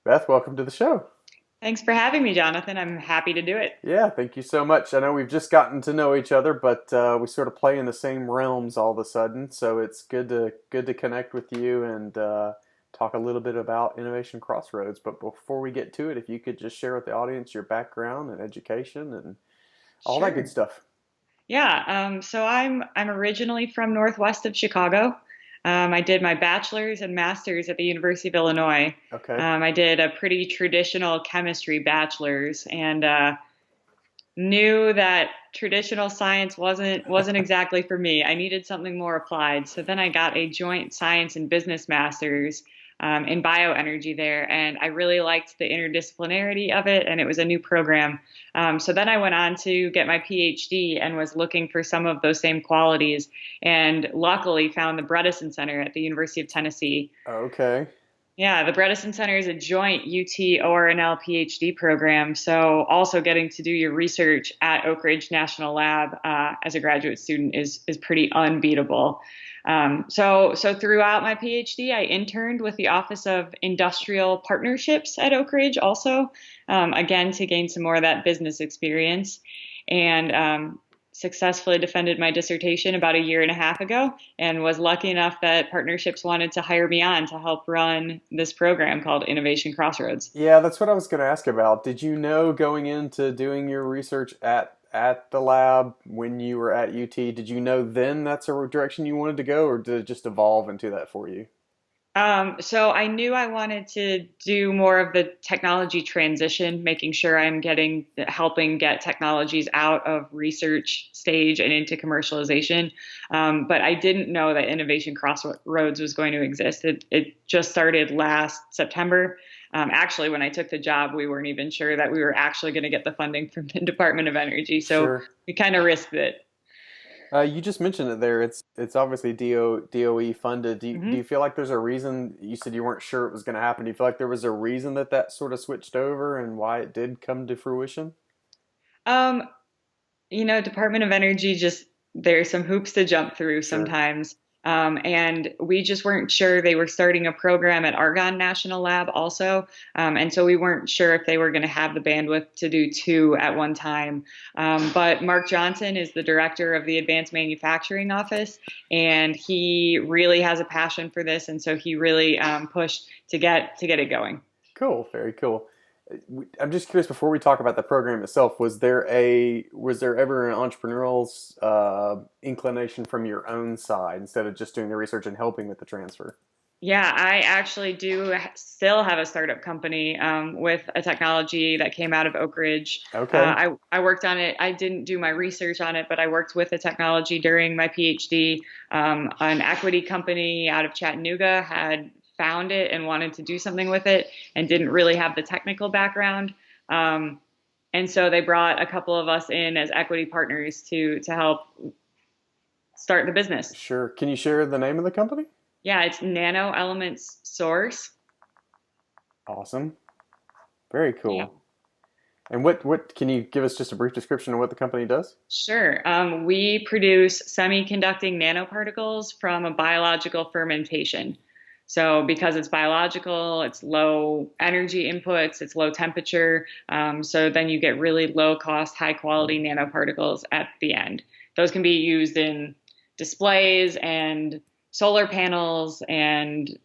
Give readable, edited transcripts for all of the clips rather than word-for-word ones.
Beth, welcome to the show. Thanks for having me, Jonathan. I'm happy to do it. Yeah, thank you so much. I know we've just gotten to know each other, but we sort of play in the same realms all of a sudden. So it's good to connect with you and talk a little bit about Innovation Crossroads. But before we get to it, if you could just share with the audience your background and education and all that good Sure. stuff. Yeah. So I'm originally from northwest of Chicago. I did my bachelor's and master's at the University of Illinois. Okay. I did a pretty traditional chemistry bachelor's and knew that traditional science wasn't exactly for me. I needed something more applied. So then I got a joint science and business master's in bioenergy there, and I really liked the interdisciplinarity of it, and it was a new program. So then I went on to get my PhD and was looking for some of those same qualities, and luckily found the Bredesen Center at the University of Tennessee. Okay. Yeah, the Bredesen Center is a joint UT ORNL PhD program. So also getting to do your research at Oak Ridge National Lab as a graduate student is pretty unbeatable. So throughout my PhD, I interned with the Office of Industrial Partnerships at Oak Ridge also, again, to gain some more of that business experience. And successfully defended my dissertation about a year and a half ago and was lucky enough that partnerships wanted to hire me on to help run this program called Innovation Crossroads. Yeah, that's what I was going to ask about. Did you know going into doing your research at the lab when you were at UT, did you know then that's a direction you wanted to go, or did it just evolve into that for you? So I knew I wanted to do more of the technology transition, making sure I'm helping get technologies out of research stage and into commercialization. But I didn't know that Innovation Crossroads was going to exist. It just started last September. Actually, when I took the job, we weren't even sure that we were actually going to get the funding from the Department of Energy. So Sure. we kind of risked it. You just mentioned it there. It's obviously DOE funded. Do you Mhm. feel like there's a reason? You said you weren't sure it was going to happen. Do you feel like there was a reason that sort of switched over and why it did come to fruition? Um, Department of Energy just there's some hoops to jump through Sure. sometimes. And we just weren't sure they were starting a program at Argonne National Lab also. And so we weren't sure if they were going to have the bandwidth to do two at one time. But Mark Johnson is the director of the Advanced Manufacturing Office, and he really has a passion for this. And so he really pushed to get it going. Cool. Very cool. I'm just curious. Before we talk about the program itself, was there ever an entrepreneurial inclination from your own side instead of just doing the research and helping with the transfer? Yeah, I actually do still have a startup company with a technology that came out of Oak Ridge. Okay. I worked on it. I didn't do my research on it, but I worked with the technology during my PhD. An equity company out of Chattanooga had found it and wanted to do something with it and didn't really have the technical background. Um, and so they brought a couple of us in as equity partners to help start the business. Sure. Can you share the name of the company? Yeah, it's Nano Elements Source. Awesome. Very Yeah. cool. And what can you give us just a brief description of what the company does? Sure. We produce semiconducting nanoparticles from a biological fermentation. So because it's biological, it's low energy inputs, it's low temperature. So then you get really low cost, high quality nanoparticles at the end. Those can be used in displays and solar panels and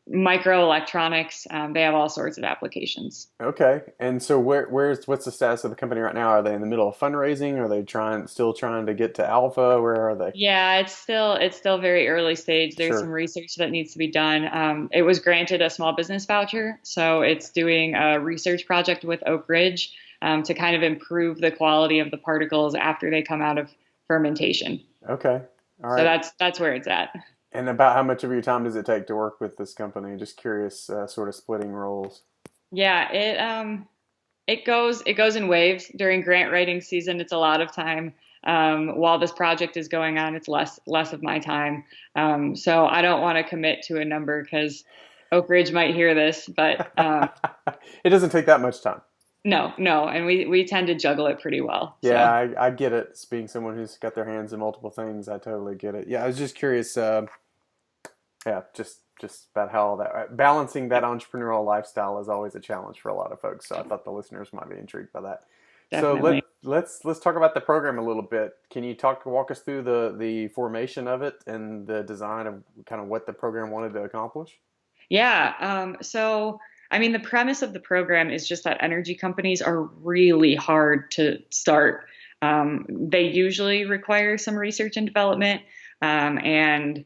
microelectronics. They have all sorts of applications. Okay. And so what's the status of the company right now? Are they in the middle of fundraising? Are they still trying to get to alpha? Where are they? Yeah, it's still very early stage. There's some Sure. research that needs to be done. It was granted a small business voucher, so it's doing a research project with Oak Ridge to kind of improve the quality of the particles after they come out of fermentation. Okay. All So right. that's where it's at. And about how much of your time does it take to work with this company? Just curious, sort of splitting roles. Yeah, it goes in waves. During grant writing season, it's a lot of time. While this project is going on, it's less of my time. So I don't want to commit to a number because Oak Ridge might hear this, but It doesn't take that much time. no, and we tend to juggle it pretty well. Yeah, So I get it. As being someone who's got their hands in multiple things, I totally get it. Yeah, I was just curious. Yeah, just about how that balancing that entrepreneurial lifestyle is always a challenge for a lot of folks. So I thought the listeners might be intrigued by that. So definitely. let's talk about the program a little bit. Can you walk us through the formation of it and the design of kind of what the program wanted to accomplish? Yeah. So, I mean, the premise of the program is just that energy companies are really hard to start. They usually require some research and development, and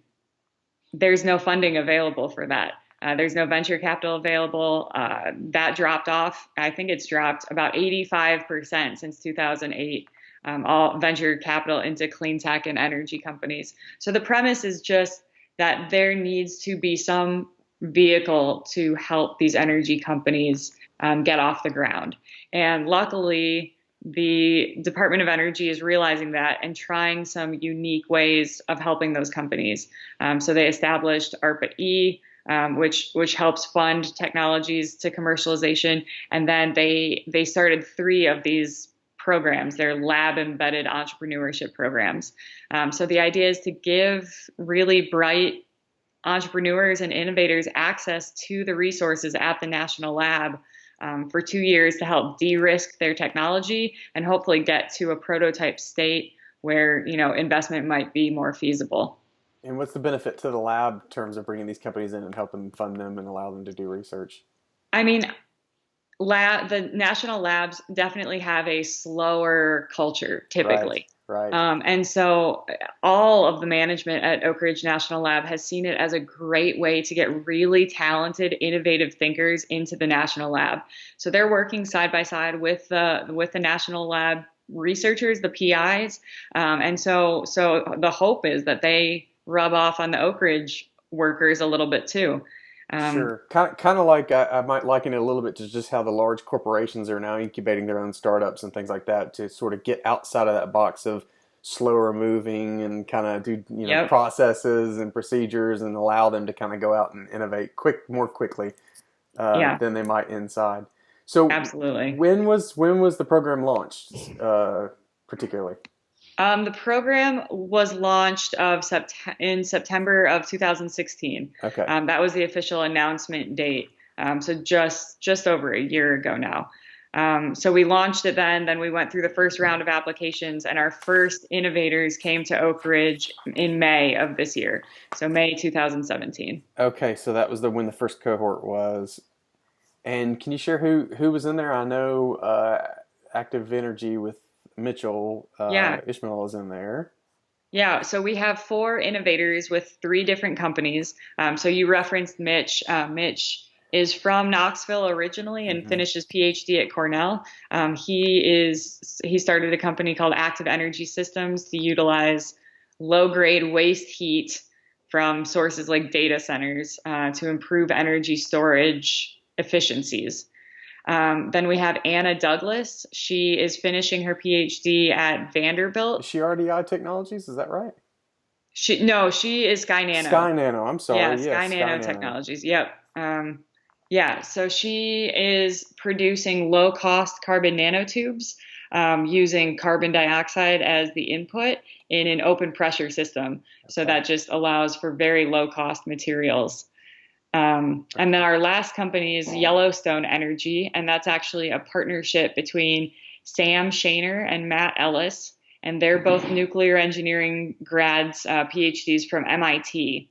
there's no funding available for that. There's no venture capital available. That dropped off. I think it's dropped about 85% since 2008. All venture capital into clean tech and energy companies. So the premise is just that there needs to be some vehicle to help these energy companies get off the ground. And luckily, the Department of Energy is realizing that and trying some unique ways of helping those companies. So they established ARPA-E, which helps fund technologies to commercialization, and then they started three of these programs. They're lab embedded entrepreneurship programs. So the idea is to give really bright entrepreneurs and innovators access to the resources at the national lab for 2 years to help de-risk their technology and hopefully get to a prototype state where investment might be more feasible. And what's the benefit to the lab in terms of bringing these companies in and helping fund them and allow them to do research? I mean, the national labs definitely have a slower culture Right, typically. right. And so all of the management at Oak Ridge National Lab has seen it as a great way to get really talented, innovative thinkers into the national lab. So they're working side by side with the national lab researchers, the PIs, and so the hope is that they rub off on the Oak Ridge workers a little bit too. Um, Sure. Kind of like I might liken it a little bit to just how the large corporations are now incubating their own startups and things like that to sort of get outside of that box of slower moving and kind of do, yep. processes and procedures and allow them to kind of go out and innovate more quickly Yeah, than they might inside. So absolutely. when was the program launched, particularly? The program was launched in September of 2016. Okay. That was the official announcement date. So just over a year ago now. So we launched it then. Then we went through the first round of applications, and our first innovators came to Oak Ridge in May of this year. So May 2017. Okay, so that was the when the first cohort was. And can you share who was in there? I know Active Energy with Mitchell Yeah. Ishmael is in there. Yeah, so we have four innovators with three different companies. So you referenced Mitch. Mitch is from Knoxville originally and Hmm. finished his PhD at Cornell. He started a company called Active Energy Systems to utilize low-grade waste heat from sources like data centers to improve energy storage efficiencies. Then we have Anna Douglas. She is finishing her PhD at Is Vanderbilt. she RDI Technologies? Is that right? No, she is SkyNano. SkyNano. I'm Yeah, sorry. Yes, SkyNano SkyNano. Technologies. Yep. Yeah, so she is producing low cost carbon nanotubes using carbon dioxide as the input in an open pressure system. So Okay. that just allows for very low cost materials. And then Okay. our last company is Yellowstone Energy, and that's actually a partnership between Sam Shaner and Matt Ellis, and they're both nuclear engineering grads, PhDs from MIT,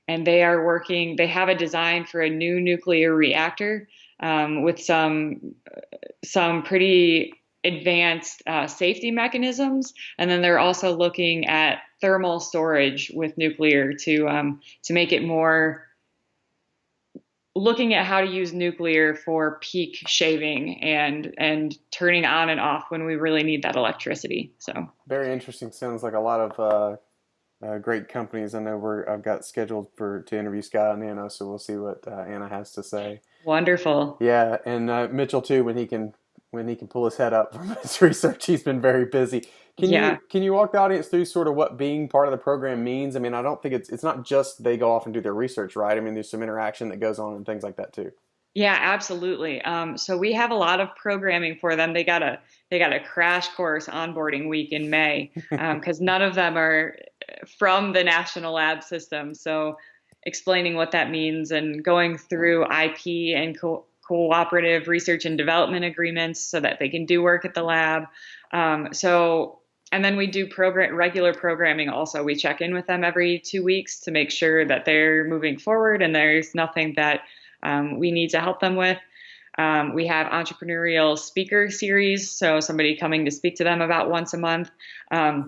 and they have a design for a new nuclear reactor with some pretty advanced safety mechanisms, and then they're also looking at thermal storage with nuclear to make it more looking at how to use nuclear for peak shaving and turning on and off when we really need that electricity. So Very interesting. Sounds like a lot of great companies. I know I've got scheduled to interview SkyNano, so we'll see what Anna has to say. wonderful. Yeah, and Mitchell too, when he can pull his head up from his research, he's been very busy. Can Yeah. you can you walk the audience through sort of what being part of the program means? I mean, I don't think it's not just they go off and do their research, right? I mean, there's some interaction that goes on and things like that too. Yeah, absolutely. So we have a lot of programming for them. They got a crash course onboarding week in May because none of them are from the national lab system. So explaining what that means and going through IP and cooperative research and development agreements so that they can do work at the lab. So and then we do regular programming also. We check in with them every 2 weeks to make sure that they're moving forward and there's nothing that we need to help them with. We have entrepreneurial speaker series, so somebody coming to speak to them about once a month. I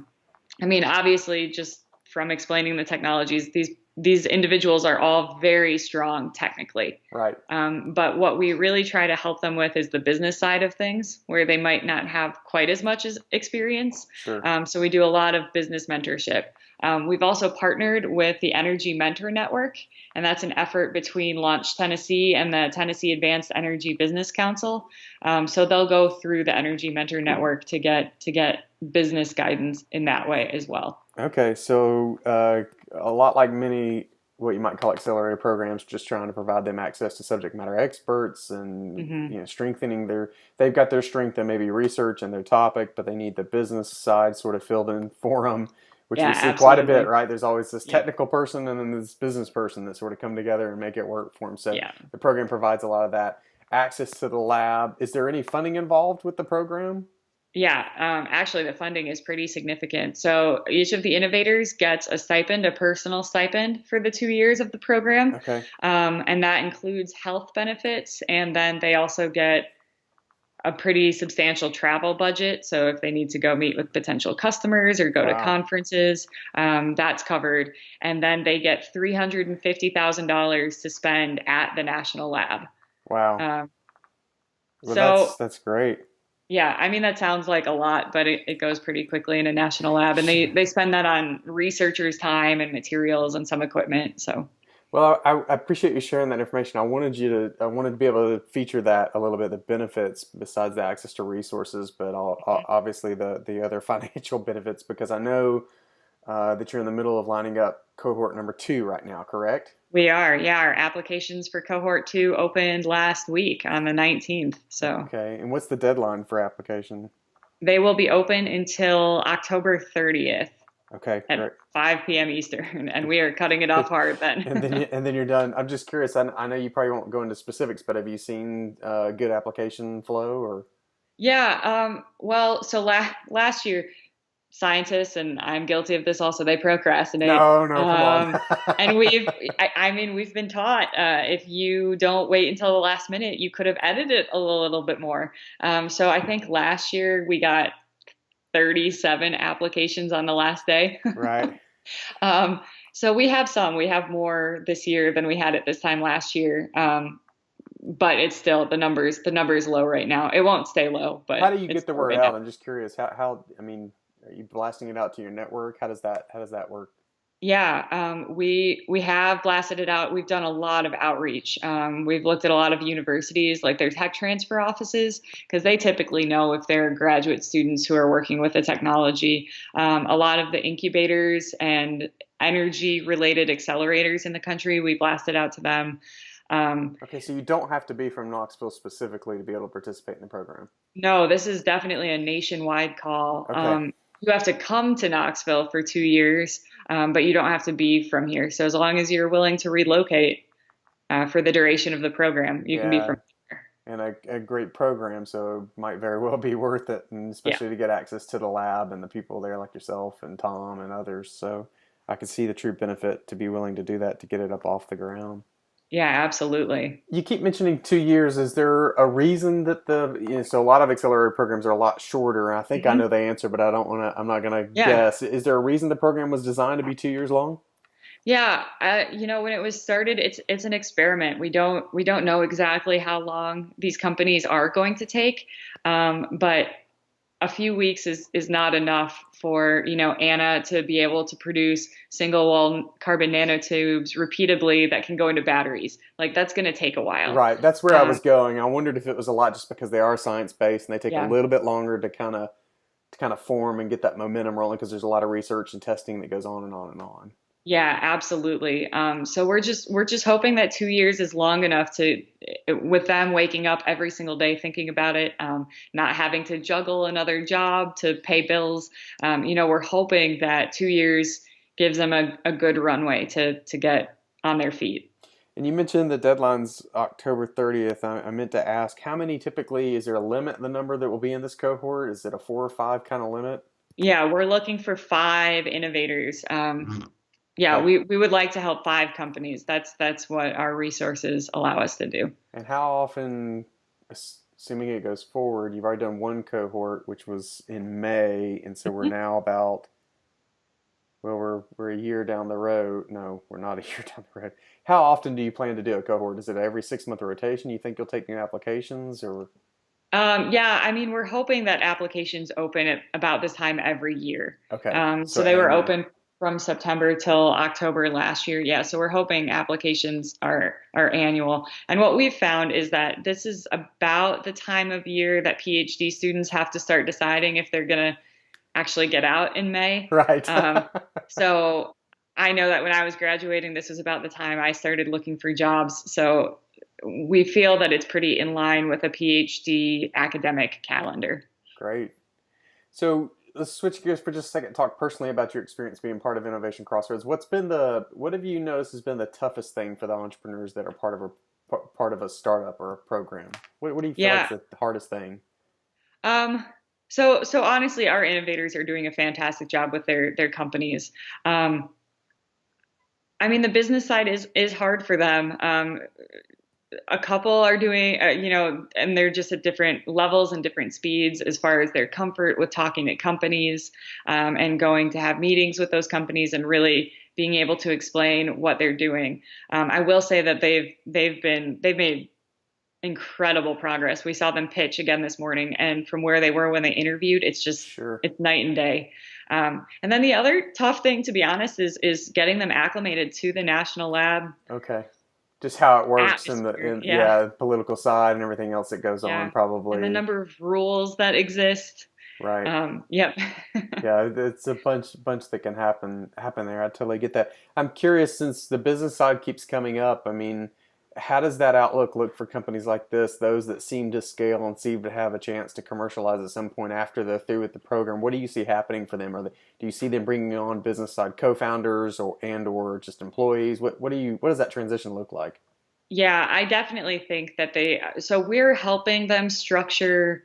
mean, obviously, just from explaining the technologies, these individuals are all very strong technically. Right. But what we really try to help them with is the business side of things, where they might not have quite as much as experience. Sure. So we do a lot of business mentorship. We've also partnered with the Energy Mentor Network, and that's an effort between Launch Tennessee and the Tennessee Advanced Energy Business Council. So they'll go through the Energy Mentor Network to get business guidance in that way as well. Okay, so a lot like many what you might call accelerator programs, just trying to provide them access to subject matter experts and strengthening they've got their strength in maybe research and their topic, but they need the business side sort of filled in for them, which Yeah, we see absolutely. quite a bit, right? There's always this technical person and then this business person that sort of come together and make it work for them. So the program provides a lot of that access to the lab. Is there any funding involved with the program? Yeah, actually, the funding is pretty significant. So each of the innovators gets a stipend, a personal stipend for the 2 years of the program. Okay. And that includes health benefits. And then they also get a pretty substantial travel budget. So if they need to go meet with potential customers or go to conferences, that's covered. And then they get $350,000 to spend at the national lab. Wow. Well, that's great. Yeah, I mean, that sounds like a lot, but it goes pretty quickly in a national lab. And they spend that on researchers' time and materials and some equipment. So, well, I appreciate you sharing that information. I wanted to be able to feature that a little bit, the benefits besides the access to resources, but obviously the other financial benefits, because I know that you're in the middle of lining up cohort number 2 right now, correct? We are, yeah. Our applications for cohort 2 opened last week on the 19th. So, okay. And what's the deadline for application? They will be open until October 30th. Okay, at great. 5 p.m. Eastern, and we are cutting it off hard then. and then you're done. I'm just curious. I know you probably won't go into specifics, but have you seen good application flow or? Yeah. Well, so last year, scientists, and I'm guilty of this also, they procrastinate. No, come on. And I mean, we've been taught if you don't wait until the last minute, you could have edited it a little bit more. So I think last year we got 37 applications on the last day. Right. So we have more this year than we had at this time last year. But it's still the numbers low right now. It won't stay low, but how do you get the word out? I'm just curious. How I mean, are you blasting it out to your network? How does that work? Yeah, we have blasted it out. We've done a lot of outreach. We've looked at a lot of universities, like their tech transfer offices, because they typically know if they're graduate students who are working with the technology. A lot of the incubators and energy-related accelerators in the country, we blasted out to them. Okay, so you don't have to be from Knoxville specifically to be able to participate in the program. No, this is definitely a nationwide call. Okay. You have to come to Knoxville for 2 years, but you don't have to be from here. So as long as you're willing to relocate for the duration of the program, you can be from here. And a great program, so it might very well be worth it, and especially to get access to the lab and the people there like yourself and Tom and others. So I could see the true benefit to be willing to do that to get it up off the ground. Yeah, absolutely. You keep mentioning 2 years. Is there a reason that so a lot of accelerator programs are a lot shorter? I think I know the answer, but I'm not going to guess. Is there a reason the program was designed to be 2 years long? Yeah, when it was started, it's an experiment. We don't know exactly how long these companies are going to take, but a few weeks is not enough for, Anna to be able to produce single wall carbon nanotubes repeatedly that can go into batteries. Like that's going to take a while. Right. That's where I was going. I wondered if it was a lot just because they are science based and they take a little bit longer to kind of form and get that momentum rolling because there's a lot of research and testing that goes on and on and on. Yeah, absolutely. So we're just hoping that 2 years is long enough to, with them waking up every single day thinking about it, not having to juggle another job to pay bills. We're hoping that 2 years gives them a good runway to get on their feet. And you mentioned the deadline's October 30th. I meant to ask, how many typically, is there a limit, the number that will be in this cohort? Is it a 4 or 5 kind of limit? Yeah, we're looking for 5 innovators. Yeah, Okay. we would like to help 5 companies. That's what our resources allow us to do. And how often, assuming it goes forward, you've already done one cohort, which was in May, and so we're Mhm. now about, well, we're a year down the road. No, we're not a year down the road. How often do you plan to do a cohort? Is it every 6 month rotation? You think you'll take new applications or? Yeah, I mean, we're hoping that applications open at about this time every year. Okay, So so they were annual. open from September till October last year. Yeah, so we're hoping applications are annual. And what we've found is that this is about the time of year that PhD students have to start deciding if they're going to actually get out in May. Right. So I know that when I was graduating, this was about the time I started looking for jobs. So we feel that it's pretty in line with a PhD academic calendar. Great. So let's switch gears for just a second. Talk personally about your experience being part of Innovation Crossroads. What have you noticed has been the toughest thing for the entrepreneurs that are part of a startup or a program? What do you feel like Yeah. is the hardest thing? Um, so honestly, our innovators are doing a fantastic job with their companies. Um, I mean, the business side is hard for them. A couple are doing, and they're just at different levels and different speeds as far as their comfort with talking to companies, and going to have meetings with those companies and really being able to explain what they're doing. I will say that they've made incredible progress. We saw them pitch again this morning, and from where they were when they interviewed, Sure. it's night and day. And then the other tough thing, to be honest, is getting them acclimated to the national lab Okay. Just how it works in the atmosphere. in Yeah, yeah, political side and everything else that goes on yeah, and the probably. number of rules that exist. Right. Yep. Yeah, it's a bunch that can happen there. I totally get that. I'm curious, since the business side keeps coming up. I mean, how does that outlook look for companies like this, those that seem to scale and seem to have a chance to commercialize at some point after they're through with the program? What do you see happening for them? Do you see them bringing on business side co-founders or just employees? What does that transition look like? Yeah, I definitely think that so we're helping them structure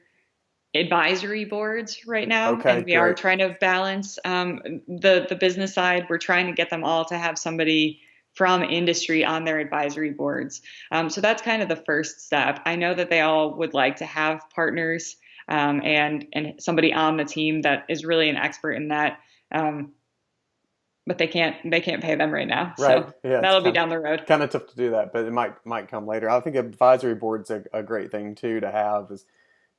advisory boards right now, Okay, and we are great. trying to balance the business side. We're trying to get them all to have somebody from industry on their advisory boards. So that's kind of the first step. I know that they all would like to have partners, and somebody on the team that is really an expert in that. Um, but they can't pay them right now, Right. so Yeah, it's that'll be down the road. kind of tough to do that, but it might come later. I think advisory board's a great thing too to have, is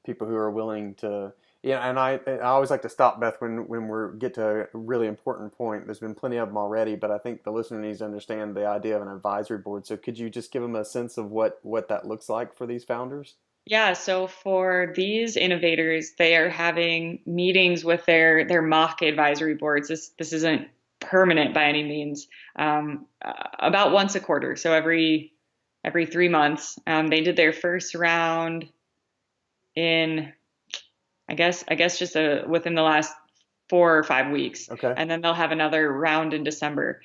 people who are willing to. Yeah, and I always like to stop, Beth, when we get to a really important point. There's been plenty of them already, but I think the listener needs to understand the idea of an advisory board. So could you just give them a sense of what that looks like for these founders? Yeah, so for these innovators, they are having meetings with their mock advisory boards. This isn't permanent by any means. About once a quarter, so every 3 months. They did their first round in, I guess just within the last 4 or 5 weeks, Okay. and then they'll have another round in December.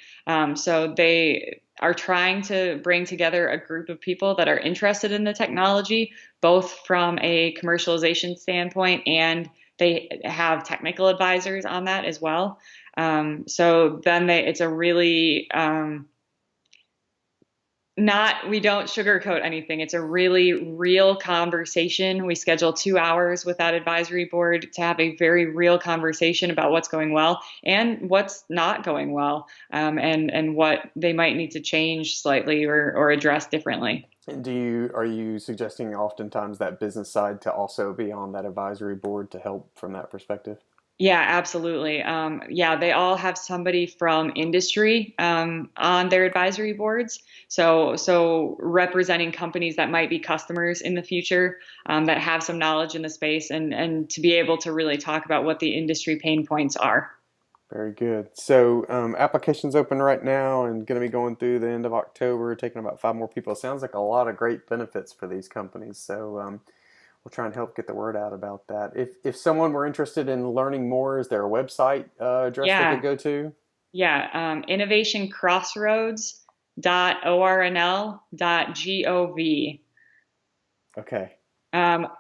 So they are trying to bring together a group of people that are interested in the technology, both from a commercialization standpoint, and they have technical advisors on that as well. So then it's a really not we don't sugarcoat anything. It's a really real conversation. We schedule 2 hours with that advisory board to have a very real conversation about what's going well and what's not going well, and what they might need to change slightly or address differently. And are you suggesting oftentimes that business side to also be on that advisory board to help from that perspective? Yeah, absolutely. Yeah, they all have somebody from industry, on their advisory boards. So representing companies that might be customers in the future, that have some knowledge in the space, and to be able to really talk about what the industry pain points are. Very good. So applications open right now and going to be going through the end of October, taking about 5 more people. It sounds like a lot of great benefits for these companies. So we'll try and help get the word out about that. If someone were interested in learning more, is there a website address they could Yeah, go to? yeah. innovationcrossroads.ornl.gov. Okay.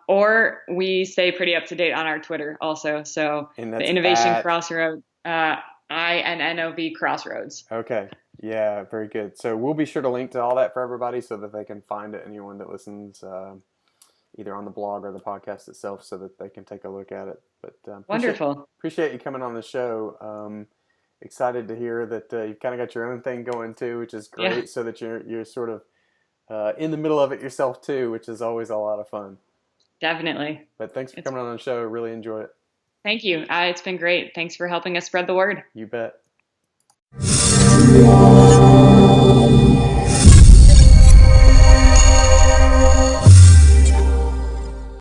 Or we stay pretty up to date on our Twitter also. So And the that's Innovation at, Crossroads, INNOV Crossroads. okay. Yeah, very good. So we'll be sure to link to all that for everybody so that they can find it, anyone that listens either on the blog or the podcast itself so that they can take a look at it. But Wonderful. appreciate you coming on the show. Excited to hear that you've kind of got your own thing going too, which is Yeah, great so that you're sort of in the middle of it yourself too, which is always a lot of fun. definitely. But thanks for It's coming on the show. Really enjoy it. Thank you. It's been great. Thanks for helping us spread the word. You bet.